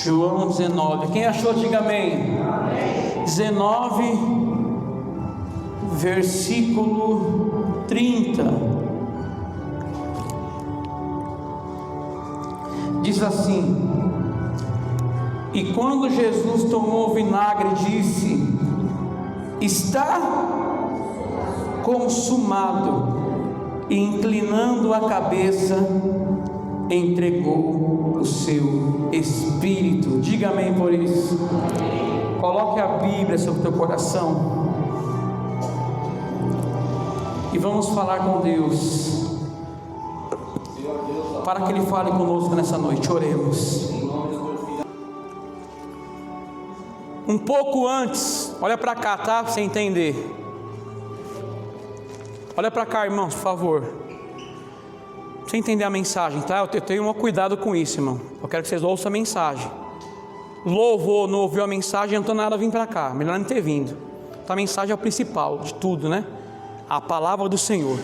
João 19. Quem achou, diga amém. Amém. 19, versículo 30. Diz assim: e quando Jesus tomou o vinagre, disse: está consumado. E inclinando a cabeça, entregou o seu espírito. Diga amém por isso. Amém. Coloque a Bíblia sobre o teu coração e vamos falar com Deus, para que Ele fale conosco nessa noite. Oremos. Um pouco antes, olha para cá, tá? Para você entender. Olha para cá, irmãos, por favor. Pra você entender a mensagem, tá? Eu tenho um cuidado com isso, irmão. Eu quero que vocês ouçam a mensagem. Louvou, não ouviu a mensagem, não tem nada a vir para cá. Melhor não ter vindo. Então a mensagem é o principal de tudo, né? A palavra do Senhor.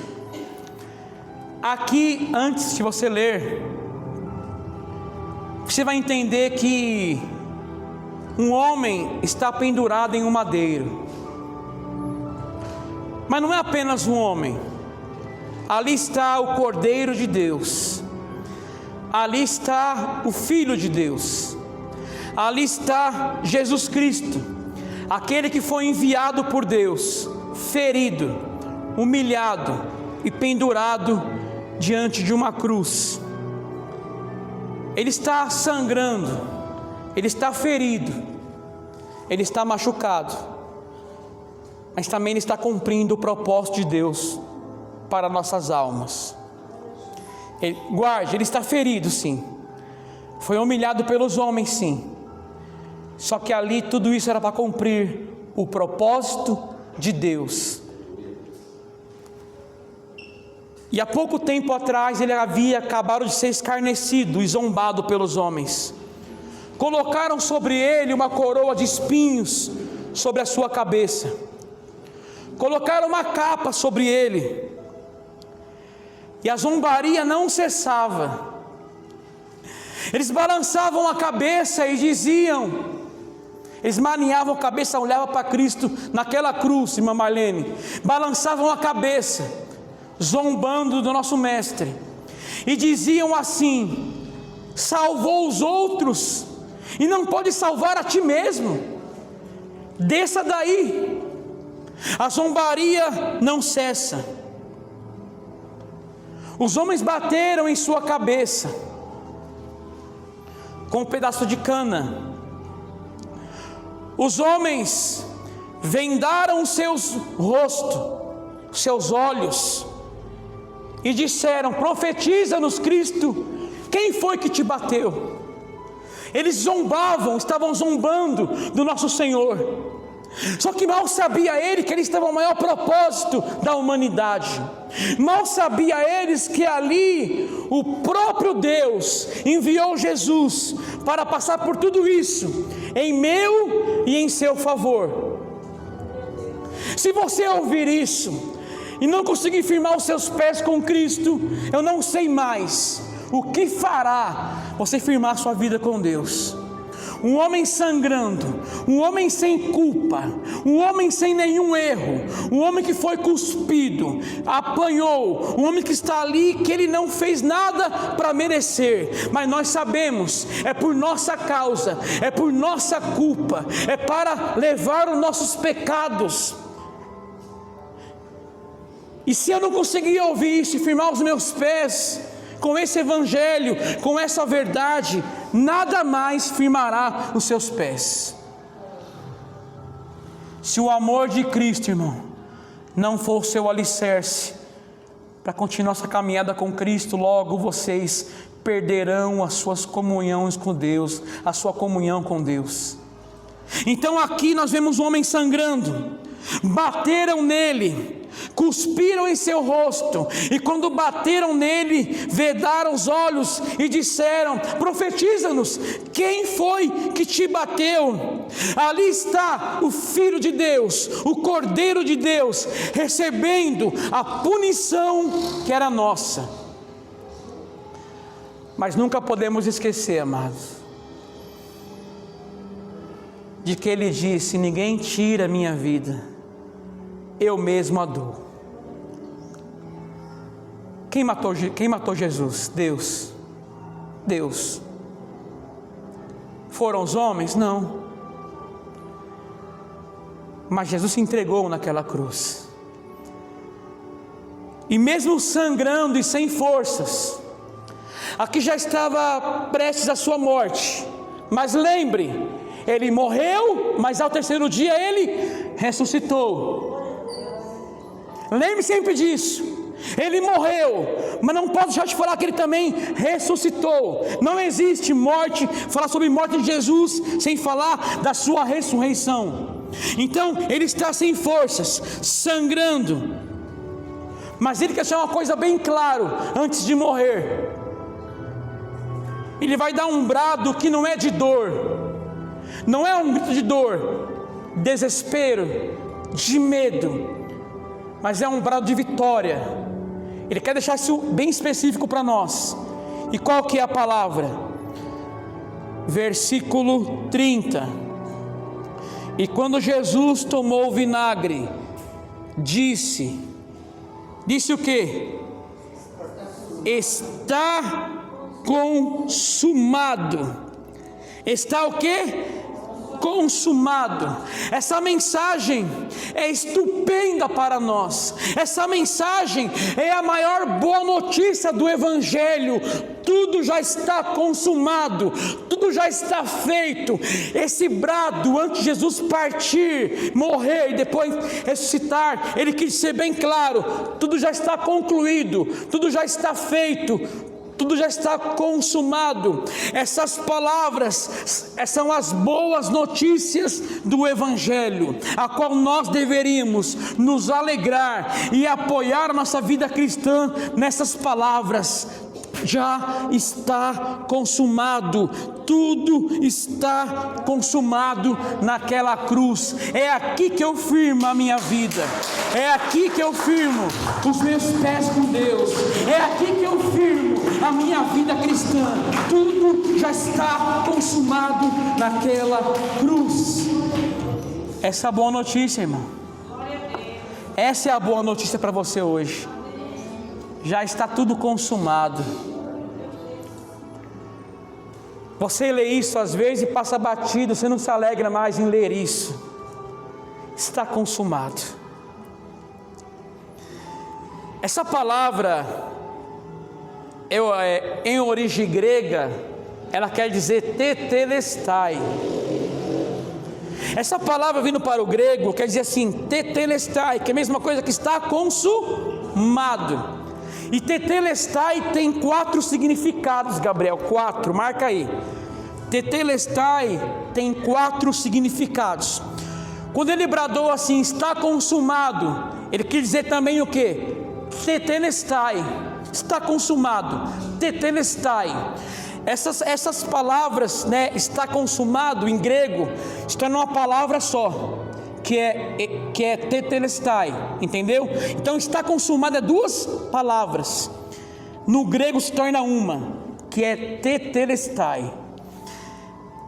Aqui, antes de você ler, você vai entender que um homem está pendurado em um madeiro. Mas não é apenas um homem. Ali está o Cordeiro de Deus. Ali está o Filho de Deus. Ali está Jesus Cristo, aquele que foi enviado por Deus, ferido, humilhado e pendurado diante de uma cruz. Ele está sangrando, ele está ferido, ele está machucado, mas também ele está cumprindo o propósito de Deus para nossas almas. Ele está ferido, sim. Foi humilhado pelos homens, sim. Só que ali tudo isso era para cumprir o propósito de Deus. E há pouco tempo atrás ele havia acabado de ser escarnecido e zombado pelos homens. Colocaram sobre ele uma coroa de espinhos sobre a sua cabeça. Colocaram uma capa sobre ele, e a zombaria não cessava. Eles balançavam a cabeça e diziam, eles maninhavam a cabeça, olhavam para Cristo naquela cruz, irmã Marlene, balançavam a cabeça, zombando do nosso mestre, e diziam assim: salvou os outros, e não pode salvar a ti mesmo, desça daí. A zombaria não cessa. Os homens bateram em sua cabeça com um pedaço de cana. Os homens vendaram os seus rostos, seus olhos, e disseram: profetiza-nos, Cristo, quem foi que te bateu? Eles zombavam, estavam zombando do nosso Senhor. Só que mal sabia ele que ele estava no maior propósito da humanidade. Mal sabia eles que ali o próprio Deus enviou Jesus para passar por tudo isso em meu e em seu favor. Se você ouvir isso e não conseguir firmar os seus pés com Cristo, eu não sei mais o que fará você firmar sua vida com Deus. Um homem sangrando, um homem sem culpa, um homem sem nenhum erro, um homem que foi cuspido, apanhou, um homem que está ali, que ele não fez nada para merecer, mas nós sabemos, é por nossa causa, é por nossa culpa, é para levar os nossos pecados. E se eu não conseguir ouvir isso e firmar os meus pés com esse evangelho, com essa verdade, nada mais firmará os seus pés. Se o amor de Cristo, irmão, não for o seu alicerce para continuar essa caminhada com Cristo, logo vocês perderão as suas comunhões com Deus, a sua comunhão com Deus. Então aqui nós vemos um homem sangrando, bateram nele, cuspiram em seu rosto, e quando bateram nele, vedaram os olhos e disseram: profetiza-nos, quem foi que te bateu? Ali está o Filho de Deus, o Cordeiro de Deus, recebendo a punição que era nossa. Mas nunca podemos esquecer, amados, de que ele disse: ninguém tira a minha vida, eu mesmo a dou. Quem matou Jesus? Deus. Deus. Foram os homens? Não. Mas Jesus se entregou naquela cruz. E mesmo sangrando e sem forças, aqui já estava prestes à sua morte. Mas lembre, ele morreu, mas ao terceiro dia ele ressuscitou. Lembre sempre disso. Ele morreu, mas não posso deixar de falar que ele também ressuscitou. Não existe morte, falar sobre morte de Jesus sem falar da sua ressurreição. Então ele está sem forças, sangrando, mas ele quer deixar uma coisa bem claro antes de morrer. Ele vai dar um brado que não é de dor, não é um grito de dor, desespero, de medo, mas é um brado de vitória. Ele quer deixar isso bem específico para nós. E qual que é a palavra? Versículo 30. E quando Jesus tomou o vinagre, disse o que? Está consumado. Está o que? Consumado. Essa mensagem é estupenda para nós. Essa mensagem é a maior boa notícia do Evangelho. Tudo já está consumado, tudo já está feito. Esse brado antes de Jesus partir, morrer e depois ressuscitar, ele quis ser bem claro: tudo já está concluído, tudo já está feito, tudo já está consumado. Essas palavras são as boas notícias do Evangelho, a qual nós deveríamos nos alegrar e apoiar a nossa vida cristã nessas palavras. Já está consumado, tudo está consumado naquela cruz. É aqui que eu firmo a minha vida, é aqui que eu firmo os meus pés com Deus, é aqui que eu firmo a minha vida cristã. Tudo já está consumado naquela cruz. Essa é a boa notícia, irmão. Essa é a boa notícia para você hoje. Já está tudo consumado. Você lê isso às vezes e passa batido, você não se alegra mais em ler isso. Está consumado. Essa palavra, em origem grega, ela quer dizer tetelestai. Essa palavra vindo para o grego quer dizer assim, tetelestai, que é a mesma coisa que está consumado. E tetelestai tem 4 significados, Gabriel, 4, marca aí. Tetelestai tem 4 significados. Quando ele bradou assim, está consumado, ele quer dizer também o que? Tetelestai, está consumado, tetelestai. Essas palavras, né, está consumado em grego, está numa palavra só, que é tetelestai, entendeu? Então está consumado é 2 palavras, no grego se torna uma, que é tetelestai.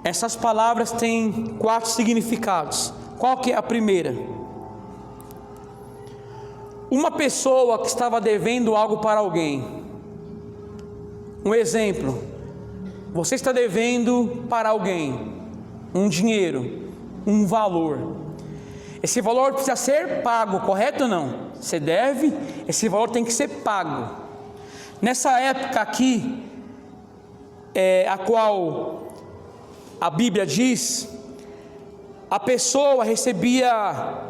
Essas palavras têm 4 significados. Qual que é a primeira? Uma pessoa que estava devendo algo para alguém. Um exemplo: você está devendo para alguém um dinheiro, um valor. Esse valor precisa ser pago, correto ou não? Você deve, esse valor tem que ser pago. Nessa época aqui, a qual a Bíblia diz, a pessoa recebia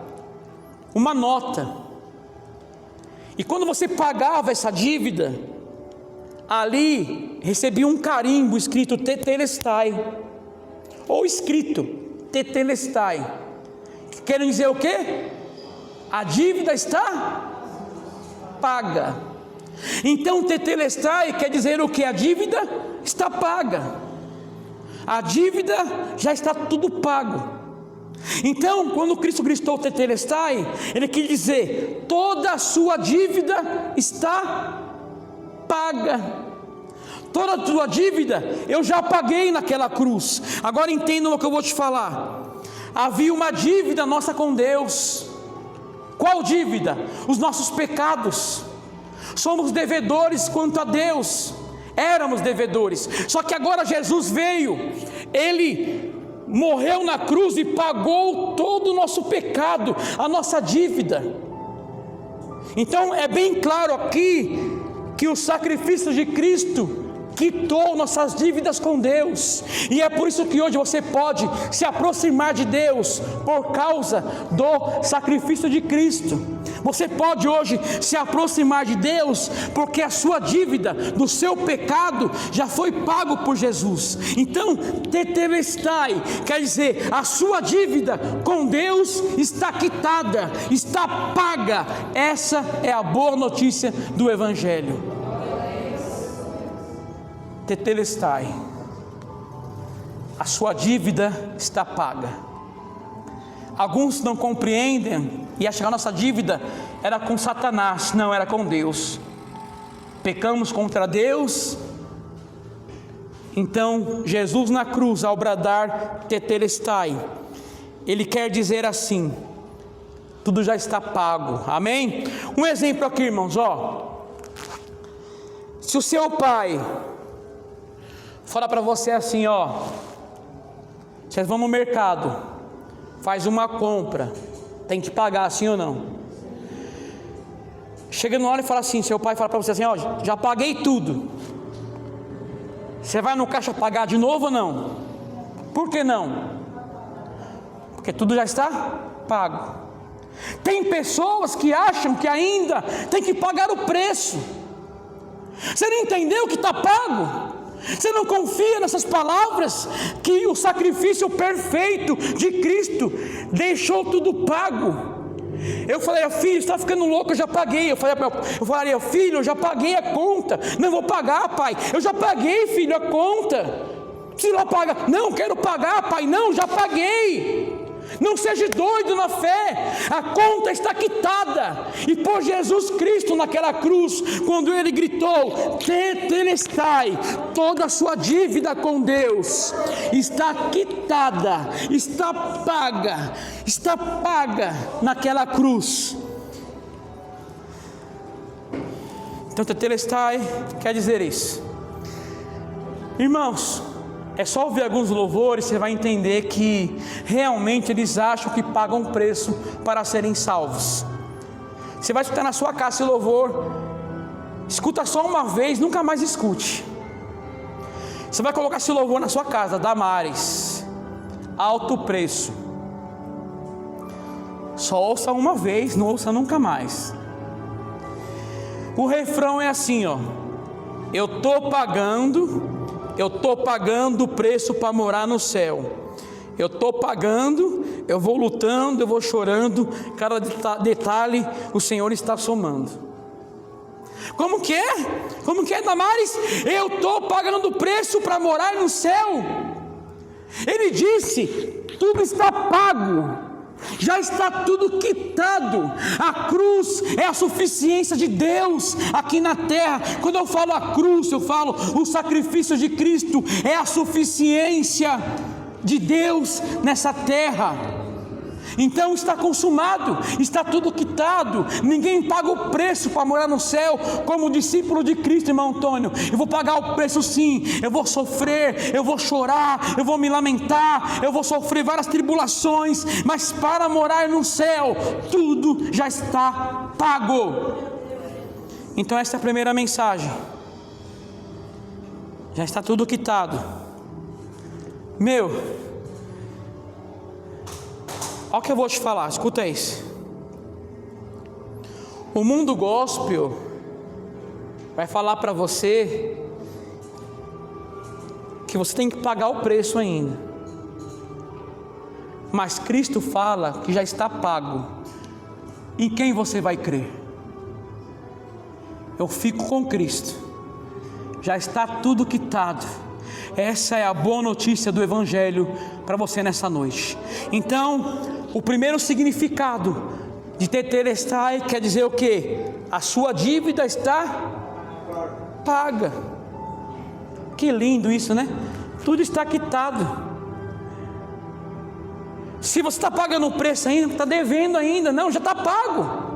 uma nota, e quando você pagava essa dívida, ali recebia um carimbo escrito tetelestai, ou escrito tetelestai, querem dizer o quê? A dívida está paga. Então tetelestai quer dizer o que? A dívida está paga, a dívida já está tudo pago. Então quando Cristo gritou tetelestai, ele quer dizer, toda a sua dívida está paga, toda a tua dívida eu já paguei naquela cruz. Agora entendam o que eu vou te falar. havia uma dívida nossa com Deus. Qual dívida? Os nossos pecados. Somos devedores quanto a Deus, éramos devedores, só que agora Jesus veio, Ele morreu na cruz e pagou todo o nosso pecado, a nossa dívida. Então é bem claro aqui, que o sacrifício de Cristo quitou nossas dívidas com Deus, e é por isso que hoje você pode se aproximar de Deus, por causa do sacrifício de Cristo. Você pode hoje se aproximar de Deus, porque a sua dívida do seu pecado já foi pago por Jesus. Então, tetelestai, quer dizer, a sua dívida com Deus está quitada, está paga. Essa é a boa notícia do Evangelho. Tetelestai, a sua dívida está paga. Alguns não compreendem e acham que a nossa dívida era com Satanás. Não, era com Deus. Pecamos contra Deus. Então Jesus na cruz, ao bradar tetelestai, Ele quer dizer assim: tudo já está pago. Amém? Um exemplo aqui, irmãos, ó. Se o seu pai fala para você assim, ó, vocês vão no mercado, faz uma compra, tem que pagar, sim ou não? Chega na hora e fala assim, seu pai fala para você assim, ó, já paguei tudo. Você vai no caixa pagar de novo ou não? Por que não? Porque tudo já está pago. Tem pessoas que acham que ainda tem que pagar o preço. Você não entendeu que está pago? Você não confia nessas palavras, que o sacrifício perfeito de Cristo deixou tudo pago? Eu falei, filho, você está ficando louco, eu já paguei. Eu falaria, filho, eu já paguei a conta. Não vou pagar, pai. Eu já paguei, filho, a conta. Se lá paga, não quero pagar, pai. Não, já paguei. Não seja doido na fé, a conta está quitada. E por Jesus Cristo naquela cruz, quando Ele gritou, tetelestai, toda a sua dívida com Deus está quitada, está paga naquela cruz. Então tetelestai quer dizer isso. Irmãos, é só ouvir alguns louvores, você vai entender que realmente eles acham que pagam preço para serem salvos. Você vai escutar na sua casa esse louvor, escuta só uma vez, nunca mais escute. Você vai colocar esse louvor na sua casa, Damares, alto preço. Só ouça uma vez, não ouça nunca mais. O refrão é assim, ó: eu estou pagando o preço para morar no céu. Eu estou pagando, eu vou lutando, eu vou chorando, cada detalhe o Senhor está somando. Como que é? Como que é, Damares? Eu estou pagando o preço para morar no céu. Ele disse, tudo está pago. Já está tudo quitado. A cruz é a suficiência de Deus aqui na terra. Quando eu falo a cruz, eu falo o sacrifício de Cristo é a suficiência de Deus nessa terra. Então está consumado, está tudo quitado. Ninguém paga o preço para morar no céu. Como discípulo de Cristo, irmão Antônio, eu vou pagar o preço sim. Eu vou sofrer, eu vou chorar, eu vou me lamentar, eu vou sofrer várias tribulações, mas para morar no céu, tudo já está pago. Então essa é a primeira mensagem. Já está tudo quitado. Olha o que eu vou te falar, escuta isso. O mundo gospel vai falar para você que você tem que pagar o preço ainda. Mas Cristo fala que já está pago. Em quem você vai crer? Eu fico com Cristo. Já está tudo quitado. Essa é a boa notícia do Evangelho para você nessa noite. Então, o primeiro significado de tetelestai quer dizer o quê? A sua dívida está paga. Que lindo isso, né? Tudo está quitado. Se você está pagando o preço ainda, está devendo ainda. Não, já está pago.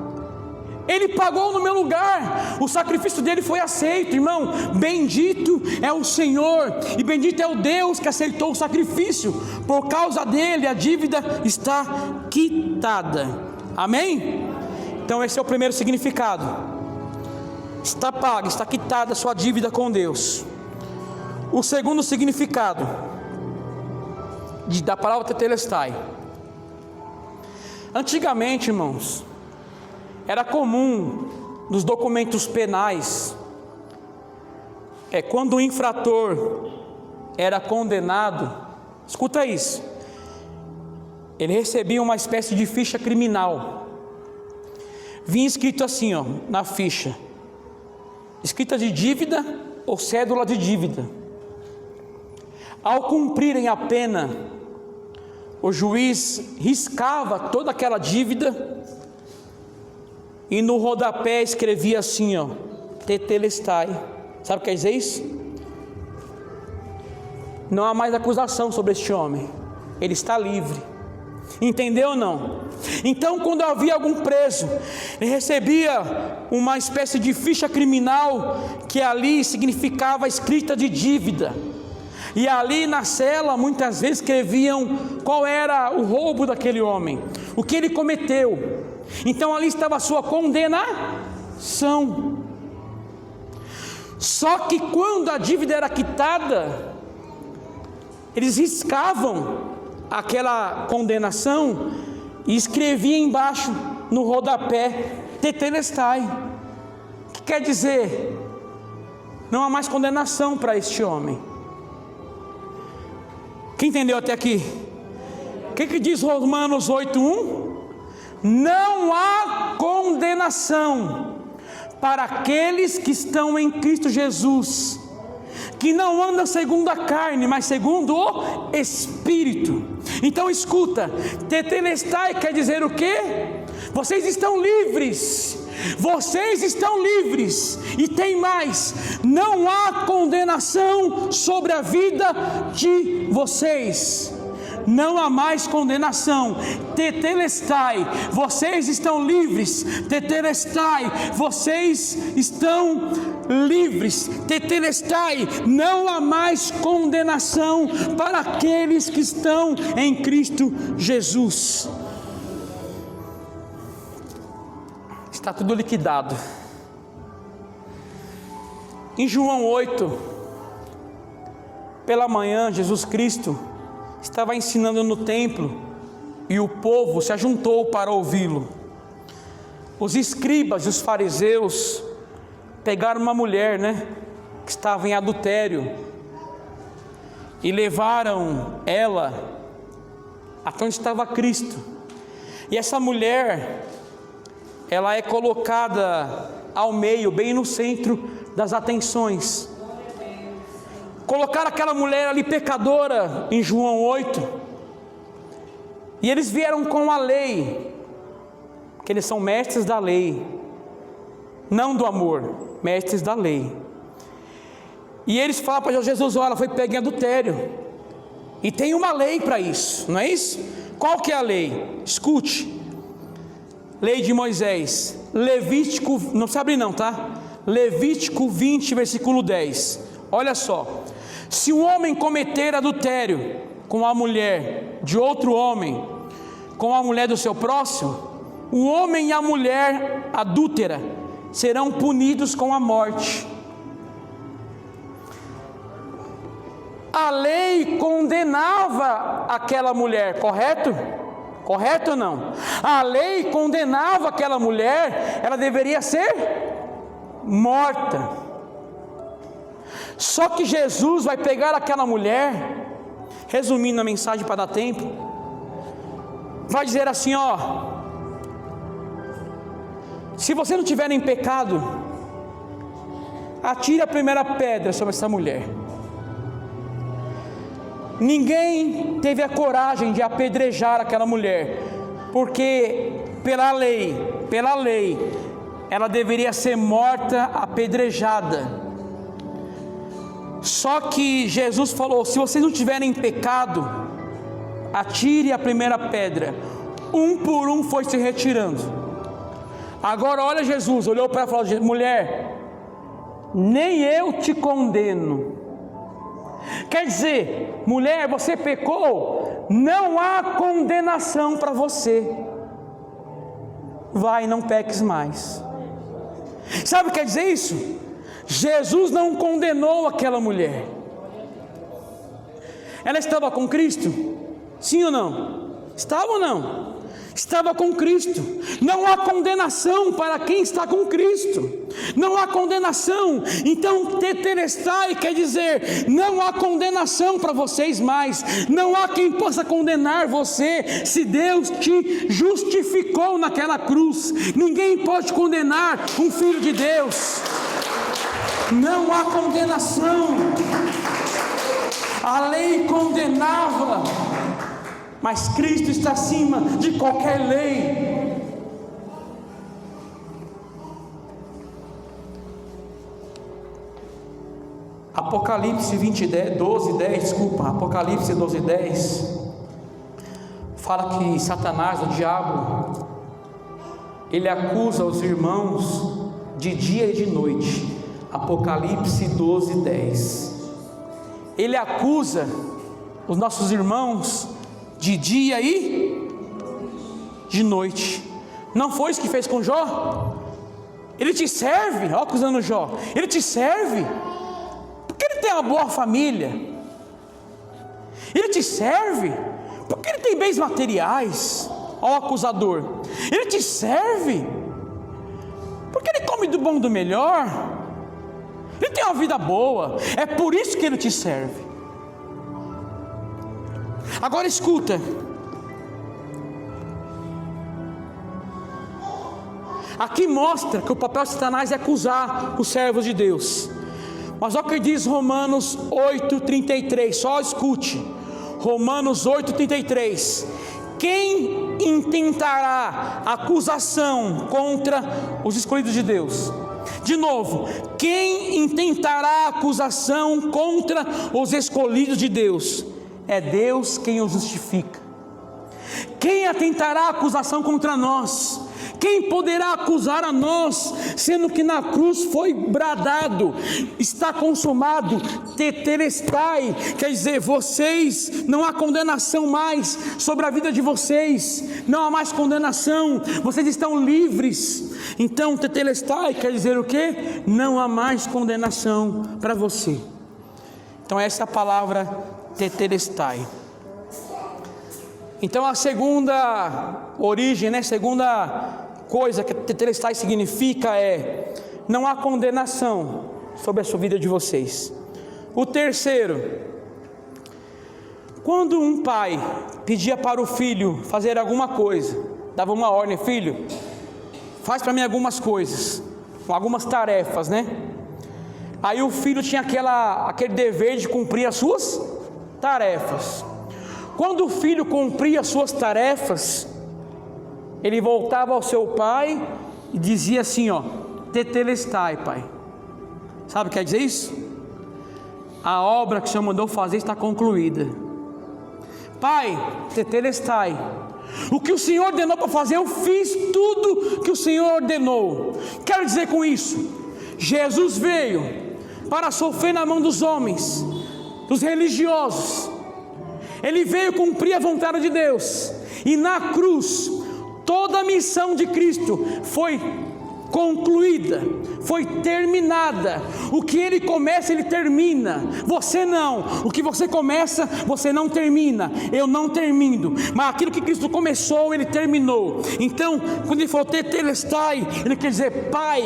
Ele pagou no meu lugar, o sacrifício dele foi aceito, irmão. Bendito é o Senhor, e bendito é o Deus que aceitou o sacrifício. Por causa dele a dívida está quitada. Amém? Então esse é o primeiro significado. Está paga, está quitada a sua dívida com Deus. O segundo significado da palavra tetelestai. Antigamente, irmãos, era comum nos documentos penais, quando o infrator era condenado, escuta isso, ele recebia uma espécie de ficha criminal. Vinha escrito assim, na ficha: escrita de dívida ou cédula de dívida. Ao cumprirem a pena, o juiz riscava toda aquela dívida e no rodapé escrevia assim, tetelestai. Sabe o que quer dizer isso? Não há mais acusação sobre este homem, ele está livre. Entendeu ou não? Então, quando havia algum preso, ele recebia uma espécie de ficha criminal, que ali significava escrita de dívida. E ali na cela, muitas vezes escreviam qual era o roubo daquele homem, o que ele cometeu. Então ali estava a sua condenação. Só que quando a dívida era quitada, eles riscavam aquela condenação e escreviam embaixo no rodapé tetelestai, que quer dizer, não há mais condenação para este homem. Quem entendeu até aqui? O que diz Romanos 8:1? Não há condenação para aqueles que estão em Cristo Jesus, que não andam segundo a carne, mas segundo o Espírito. Então escuta, tetelestai quer dizer o quê? Vocês estão livres. Vocês estão livres. E tem mais: não há condenação sobre a vida de vocês. Não há mais condenação. Tetelestai, vocês estão livres. Tetelestai, vocês estão livres. Tetelestai, não há mais condenação para aqueles que estão em Cristo Jesus. Está tudo liquidado. Em João 8, pela manhã, Jesus Cristo estava ensinando no templo e o povo se ajuntou para ouvi-lo. Os escribas e os fariseus pegaram uma mulher, que estava em adultério, e levaram ela até onde estava Cristo. E essa mulher, ela é colocada ao meio, bem no centro das atenções. Colocaram aquela mulher ali pecadora em João 8, e eles vieram com a lei, que eles são mestres da lei, não do amor, mestres da lei. E eles falam para Jesus: olha, ela foi pega em adultério, e tem uma lei para isso, não é isso? Qual que é a lei? Escute: lei de Moisés, Levítico, não se abre não, tá? Levítico 20, versículo 10. Olha só: se um homem cometer adultério com a mulher de outro homem, com a mulher do seu próximo, o homem e a mulher adúltera serão punidos com a morte. A lei condenava aquela mulher, correto? Correto ou não? A lei condenava aquela mulher, ela deveria ser morta. Só que Jesus vai pegar aquela mulher, resumindo a mensagem para dar tempo, vai dizer assim: se você não tiver em pecado, atire a primeira pedra sobre essa mulher. Ninguém teve a coragem de apedrejar aquela mulher, porque pela lei, ela deveria ser morta, apedrejada. Só que Jesus falou: se vocês não tiverem pecado, atire a primeira pedra. Um por um foi se retirando. Agora olha Jesus, olhou para ela e falou: mulher, nem eu te condeno. Quer dizer, mulher, você pecou, não há condenação para você. Vai, não peques mais. Sabe o que quer dizer isso? Jesus não condenou aquela mulher. Ela estava com Cristo? Sim ou não? Estava ou não? Estava com Cristo. Não há condenação para quem está com Cristo. Não há condenação. Então tetelestai quer dizer, não há condenação para vocês mais. Não há quem possa condenar você, se Deus te justificou naquela cruz. Ninguém pode condenar um filho de Deus. Não há condenação. A lei condenava, mas Cristo está acima de qualquer lei. Apocalipse 12:10 fala que Satanás, o diabo, ele acusa os irmãos de dia e de noite. Apocalipse 12:10. Ele acusa os nossos irmãos de dia e de noite. Não foi isso que fez com Jó? Ele te serve, ó, acusando Jó. Ele te serve porque ele tem uma boa família. Ele te serve porque ele tem bens materiais, ó, o acusador. Ele te serve porque ele come do bom e do melhor. Ele tem uma vida boa. É por isso que ele te serve. Agora escuta. Aqui mostra que o papel de Satanás é acusar os servos de Deus. Mas olha o que diz Romanos 8:33. Só escute. Romanos 8:33. Quem intentará acusação contra os escolhidos de Deus? De novo, quem intentará acusação contra os escolhidos de Deus? É Deus quem os justifica. Quem atentará acusação contra nós? Quem poderá acusar a nós, sendo que na cruz foi bradado, está consumado, tetelestai, quer dizer, vocês, não há condenação mais sobre a vida de vocês, não há mais condenação, vocês estão livres. Então tetelestai quer dizer o quê? Não há mais condenação para você. Então essa é a palavra tetelestai. Então a segunda origem, segunda coisa que tetelestai significa é: não há condenação sobre a sua vida de vocês. O terceiro, quando um pai pedia para o filho fazer alguma coisa, dava uma ordem: filho, faz para mim algumas coisas, algumas tarefas, Aí o filho tinha aquele dever de cumprir as suas tarefas. Quando o filho cumpria as suas tarefas, ele voltava ao seu pai e dizia assim, tetelestai, pai. Sabe o que quer dizer isso? A obra que o Senhor mandou fazer está concluída. Pai, tetelestai. O que o Senhor ordenou para fazer, eu fiz tudo que o Senhor ordenou. Quero dizer com isso, Jesus veio para sofrer na mão dos homens, dos religiosos. Ele veio cumprir a vontade de Deus. E na cruz, toda a missão de Cristo foi concluída, foi terminada. O que Ele começa, Ele termina. Você não. O que você começa, você não termina. Eu não termino. Mas aquilo que Cristo começou, Ele terminou. Então, quando Ele falou tetelestai, Ele quer dizer, Pai,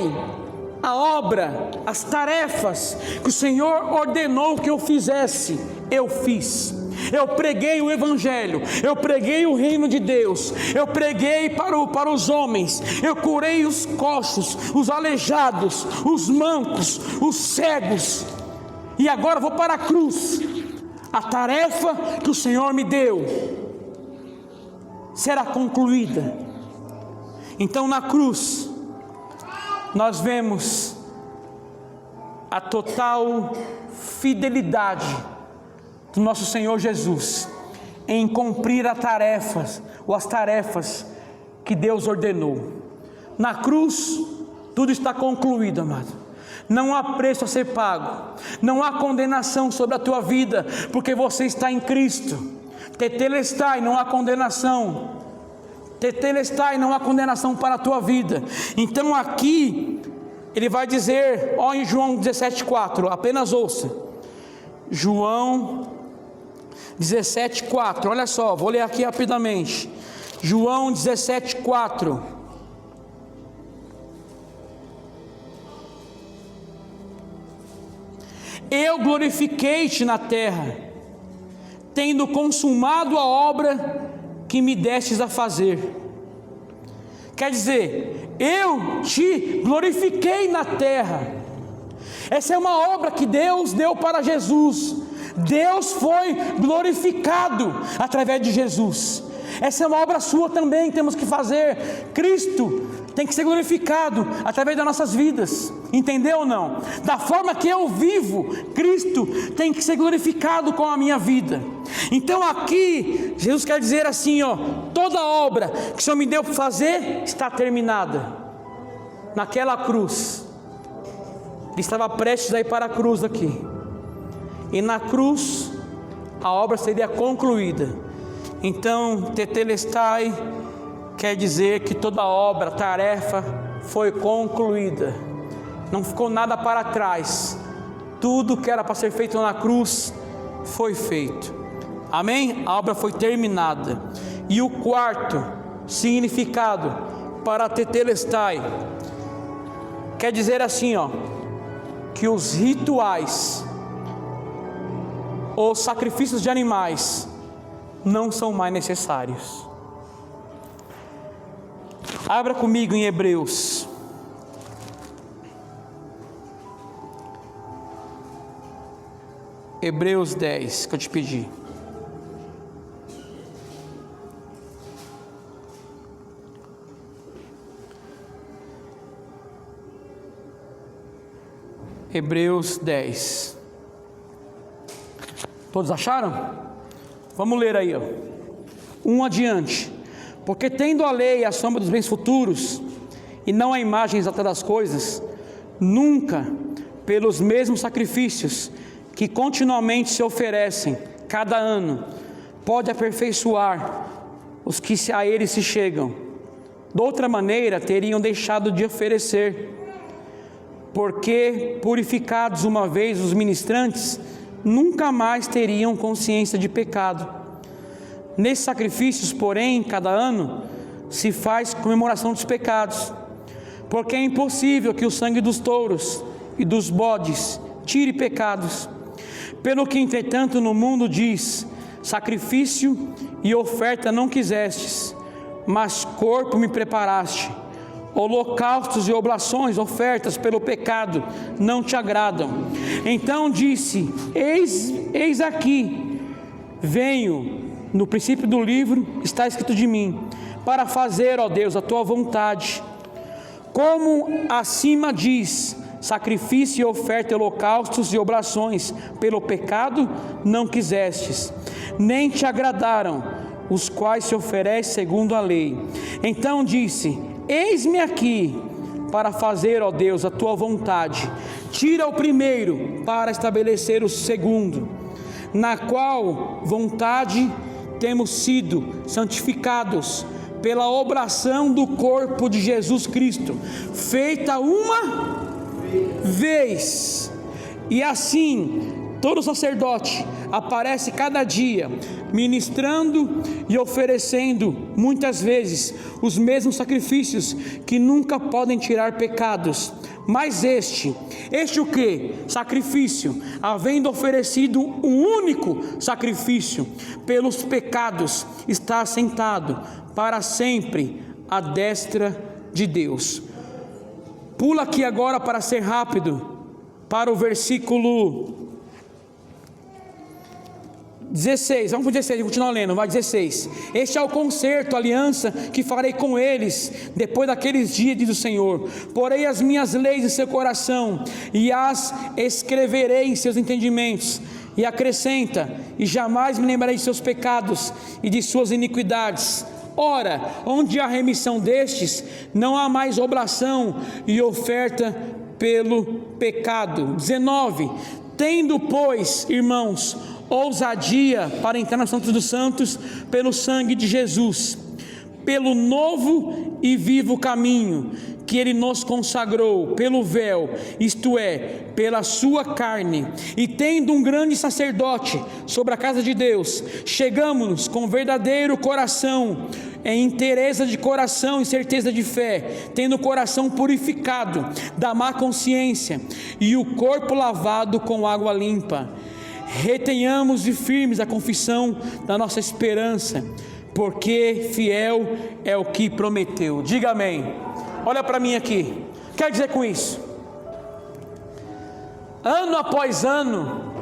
a obra, as tarefas que o Senhor ordenou que eu fizesse, eu fiz. Eu preguei o Evangelho, eu preguei o reino de Deus, eu preguei para os homens, eu curei os coxos, os aleijados, os mancos, os cegos, e agora vou para a cruz. A tarefa que o Senhor me deu será concluída. Então na cruz nós vemos a total fidelidade do nosso Senhor Jesus em cumprir as tarefas que Deus ordenou. Na cruz, tudo está concluído, amado. Não há preço a ser pago, não há condenação sobre a tua vida, porque você está em Cristo. Tetelestai, não há condenação. Tetelestai, não há condenação para a tua vida. Então aqui, ele vai dizer, ó, em João 17,4, apenas ouça. João 17,4, olha só, vou ler aqui rapidamente. João 17,4. Eu glorifiquei-te na terra, tendo consumado a obra que me destes a fazer. Quer dizer, eu te glorifiquei na terra. Essa é uma obra que Deus deu para Jesus. Deus foi glorificado através de Jesus. Essa é uma obra sua também, temos que fazer. Cristo tem que ser glorificado através das nossas vidas, entendeu ou não? Da forma que eu vivo, Cristo tem que ser glorificado com a minha vida. Então aqui, Jesus quer dizer assim, ó, toda obra que o Senhor me deu para fazer, está terminada. Naquela cruz, Ele estava prestes a ir para a cruz aqui, e na cruz, a obra seria concluída. Então, tetelestai, quer dizer que toda obra, tarefa foi concluída, não ficou nada para trás, tudo que era para ser feito na cruz foi feito, amém? A obra foi terminada. E o quarto significado para tetelestai, quer dizer assim, ó, que os rituais, os sacrifícios de animais não são mais necessários. Abra comigo em Hebreus. Hebreus 10, que eu te pedi. Hebreus 10. Todos acharam? Vamos ler aí, ó. Adiante. Porque tendo a lei a sombra dos bens futuros, e não a imagem exata das coisas, nunca, pelos mesmos sacrifícios que continuamente se oferecem cada ano, pode aperfeiçoar os que a ele se chegam. De outra maneira, teriam deixado de oferecer, porque, purificados uma vez os ministrantes, nunca mais teriam consciência de pecado. Nesses sacrifícios, porém, cada ano, se faz comemoração dos pecados, porque é impossível que o sangue dos touros e dos bodes tire pecados. Pelo que, entretanto, no mundo diz: sacrifício e oferta não quisestes, mas corpo me preparaste. Holocaustos e oblações, ofertas pelo pecado, não te agradam. Então disse: eis aqui, venho. No princípio do livro está escrito de mim, para fazer, ó Deus, a tua vontade. Como acima diz: sacrifício e oferta, holocaustos e oblações pelo pecado não quisestes, nem te agradaram, os quais se oferecem segundo a lei. Então disse: eis-me aqui, para fazer, ó Deus, a tua vontade. Tira o primeiro, para estabelecer o segundo, na qual vontade temos sido santificados pela obração do corpo de Jesus Cristo, feita uma vez. E assim, todo sacerdote aparece cada dia, ministrando e oferecendo muitas vezes os mesmos sacrifícios, que nunca podem tirar pecados. Mas este o que? Sacrifício, havendo oferecido um único sacrifício pelos pecados, está assentado para sempre à destra de Deus. Pula aqui agora, para ser rápido, para o versículo 16, vamos para o 16, continuar lendo, vai 16. Este é o concerto, a aliança que farei com eles, depois daqueles dias, diz o Senhor. Porei as minhas leis em seu coração, e as escreverei em seus entendimentos, e acrescenta: e jamais me lembrarei de seus pecados e de suas iniquidades. Ora, onde há remissão destes, não há mais oblação e oferta pelo pecado. 19. Tendo, pois, irmãos, ousadia para entrar no Santo dos Santos pelo sangue de Jesus, pelo novo e vivo caminho que Ele nos consagrou, pelo véu, isto é, pela sua carne, e tendo um grande sacerdote sobre a casa de Deus, chegamos-nos com verdadeiro coração, em inteireza de coração e certeza de fé, tendo o coração purificado da má consciência e o corpo lavado com água limpa. Retenhamos de firmes a confissão da nossa esperança, porque fiel é o que prometeu. Diga amém. Olha para mim aqui. Quer dizer com isso? Ano após ano,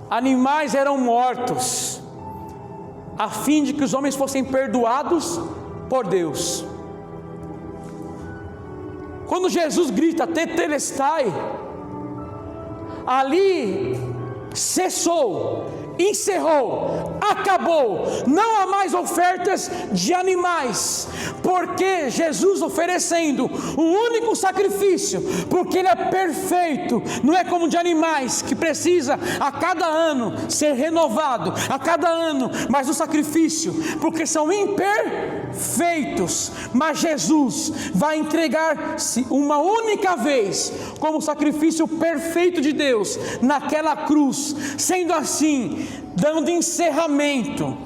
animais eram mortos, a fim de que os homens fossem perdoados por Deus. Quando Jesus grita tetelestai, ali cessou, encerrou, acabou, não há mais ofertas de animais, porque Jesus oferecendo o único sacrifício, porque Ele é perfeito, não é como de animais que precisa a cada ano ser renovado, a cada ano mais um sacrifício, porque são imperfeitos, mas Jesus vai entregar-se uma única vez como sacrifício perfeito de Deus naquela cruz, sendo assim dando encerramento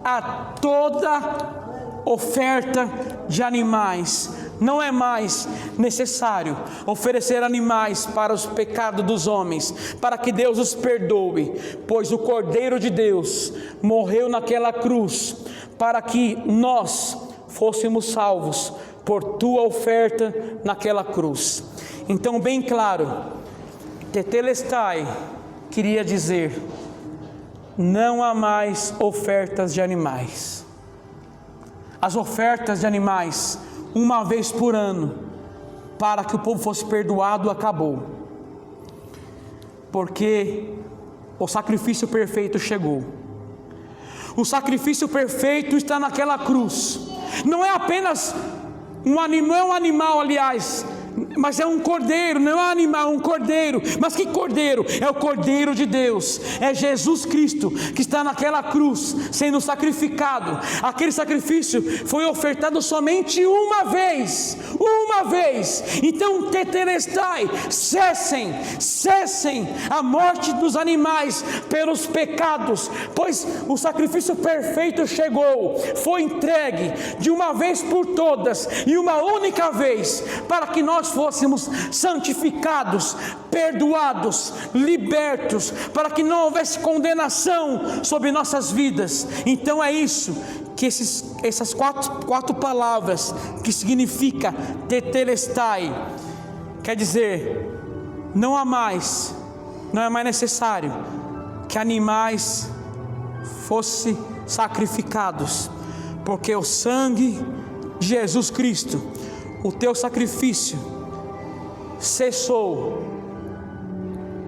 a toda oferta de animais. Não é mais necessário oferecer animais para os pecados dos homens, para que Deus os perdoe, pois o Cordeiro de Deus morreu naquela cruz, para que nós fôssemos salvos por tua oferta naquela cruz. Então, bem claro, tetelestai queria dizer: não há mais ofertas de animais. As ofertas de animais, uma vez por ano, para que o povo fosse perdoado, acabou, porque o sacrifício perfeito chegou. O sacrifício perfeito está naquela cruz. Não é apenas um animal, aliás, mas é um cordeiro, não é um animal, é um cordeiro. Mas que cordeiro? É o Cordeiro de Deus, é Jesus Cristo que está naquela cruz sendo sacrificado. Aquele sacrifício foi ofertado somente uma vez. Então tetelestai, cessem a morte dos animais pelos pecados, pois o sacrifício perfeito chegou, foi entregue de uma vez por todas e uma única vez, para que nós fôssemos santificados, perdoados, libertos, para que não houvesse condenação sobre nossas vidas. Então é isso que essas quatro palavras que significa tetelestai, quer dizer, não é mais necessário que animais fossem sacrificados, porque o sangue de Jesus Cristo, o teu sacrifício, cessou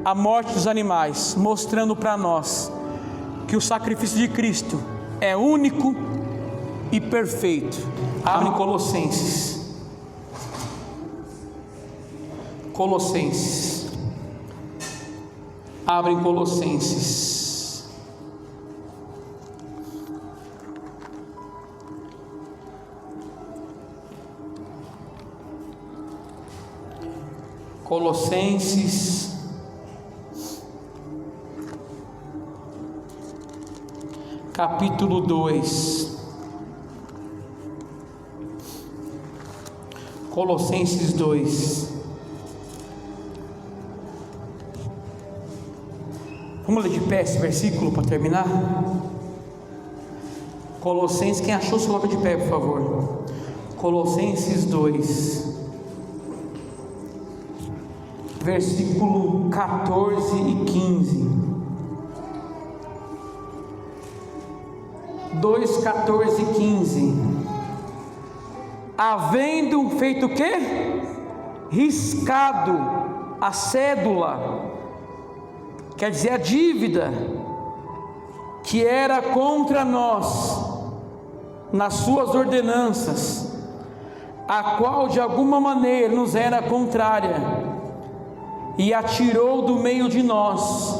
a morte dos animais, mostrando para nós que o sacrifício de Cristo é único e perfeito. Abre Colossenses. Abre Colossenses. Colossenses, capítulo 2. Colossenses 2. Vamos ler de pé esse versículo para terminar? Colossenses, quem achou, se coloca de pé, por favor. Colossenses 2. Versículo 14 e 15. 2, 14 e 15. Havendo feito o quê? Riscado a cédula quer dizer, a dívida que era contra nós, nas suas ordenanças, a qual de alguma maneira nos era contrária, e a tirou do meio de nós,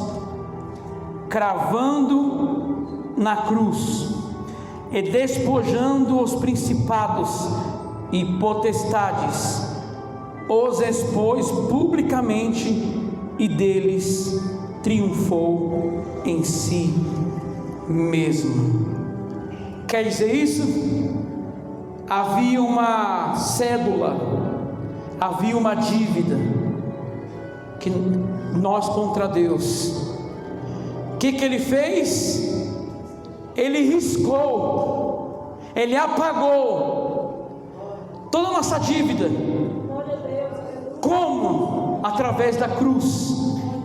cravando na cruz, e despojando os principados e potestades, os expôs publicamente, e deles triunfou em si mesmo. Quer dizer isso? Havia uma cédula, havia uma dívida que nós contra Deus. O que ele fez? Ele riscou, ele apagou toda a nossa dívida. Como? Através da cruz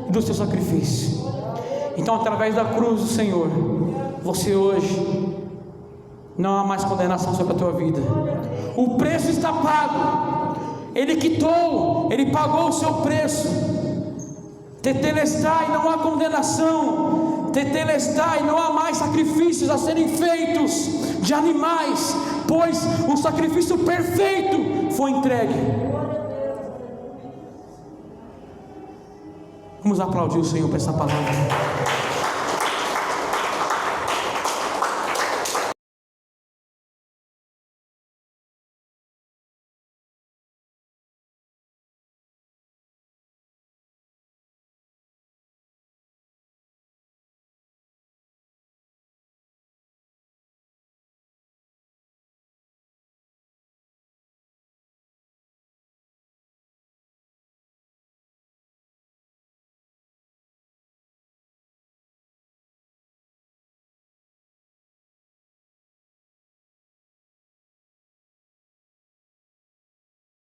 e do seu sacrifício. Então, através da cruz do Senhor, você hoje não há mais condenação sobre a tua vida. O preço está pago. Ele quitou, ele pagou o seu preço. Tetelestai, não há condenação. Tetelestai, não há mais sacrifícios a serem feitos de animais, pois o sacrifício perfeito foi entregue. Vamos aplaudir o Senhor por essa palavra.